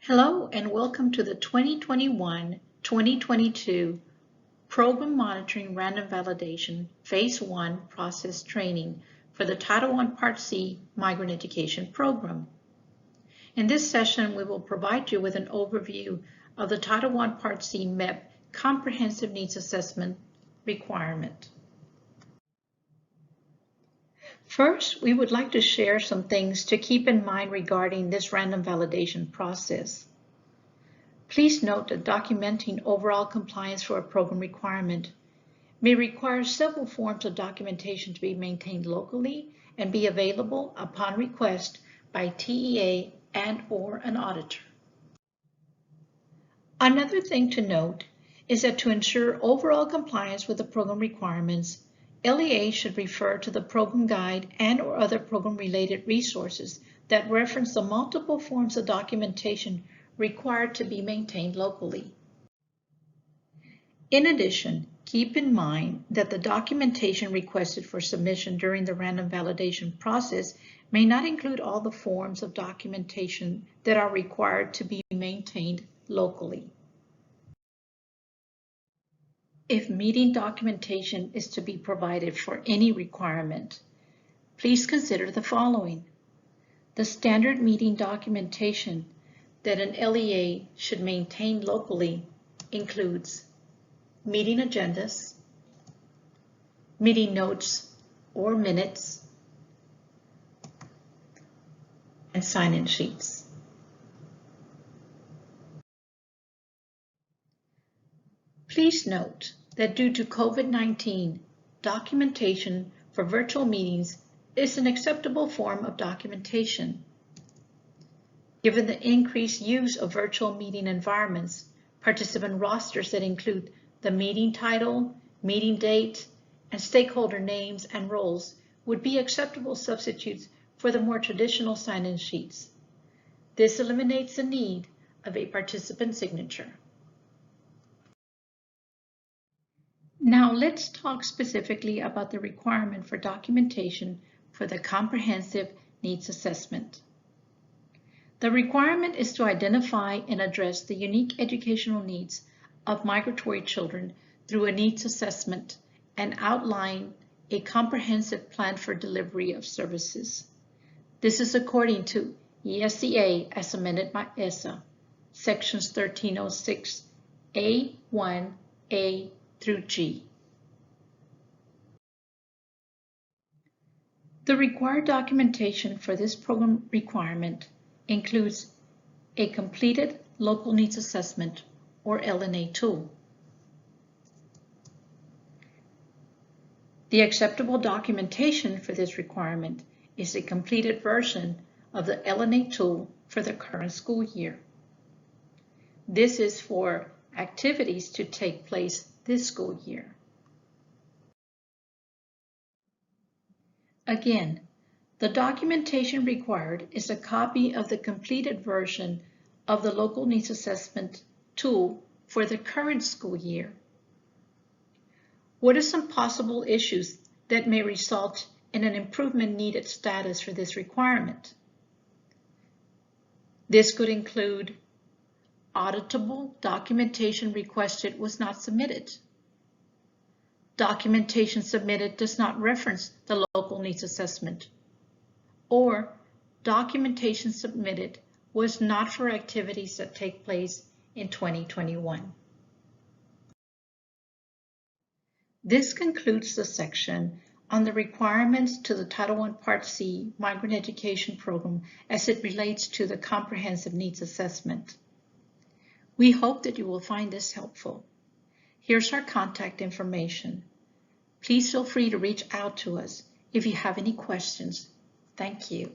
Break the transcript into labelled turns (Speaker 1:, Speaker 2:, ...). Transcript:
Speaker 1: Hello and welcome to the 2021-2022 Program Monitoring Random Validation Phase 1 Process Training for the Title I Part C Migrant Education Program. In this session, we will provide you with an overview of the Title I Part C MEP Comprehensive Needs Assessment requirement. First, we would like to share some things to keep in mind regarding this random validation process. Please note that documenting overall compliance for a program requirement may require several forms of documentation to be maintained locally and be available upon request by TEA and/or an auditor. Another thing to note is that to ensure overall compliance with the program requirements, LEAs should refer to the program guide and/or other program-related resources that reference the multiple forms of documentation required to be maintained locally. In addition, keep in mind that the documentation requested for submission during the random validation process may not include all the forms of documentation that are required to be maintained locally. If meeting documentation is to be provided for any requirement, please consider the following. The standard meeting documentation that an LEA should maintain locally includes meeting agendas, meeting notes or minutes, and sign-in sheets. Please note that due to COVID-19, documentation for virtual meetings is an acceptable form of documentation. Given the increased use of virtual meeting environments, participant rosters that include the meeting title, meeting date, and stakeholder names and roles would be acceptable substitutes for the more traditional sign-in sheets. This eliminates the need of a participant signature. Now let's talk specifically about the requirement for documentation for the Comprehensive Needs Assessment. The requirement is to identify and address the unique educational needs of migratory children through a needs assessment and outline a comprehensive plan for delivery of services. This is according to ESEA as amended by ESSA, sections 1306 A1, A through G. The required documentation for this program requirement includes a completed local needs assessment or LNA tool. The acceptable documentation for this requirement is a completed version of the LNA tool for the current school year. This is for activities to take place this school year. Again, the documentation required is a copy of the completed version of the local needs assessment tool for the current school year. What are some possible issues that may result in an improvement needed status for this requirement? This could include auditable documentation requested was not submitted. Documentation submitted does not reference the local needs assessment, or documentation submitted was not for activities that take place in 2021. This concludes the section on the requirements to the Title I Part C Migrant Education Program as it relates to the Comprehensive Needs Assessment. We hope that you will find this helpful. Here's our contact information. Please feel free to reach out to us if you have any questions. Thank you.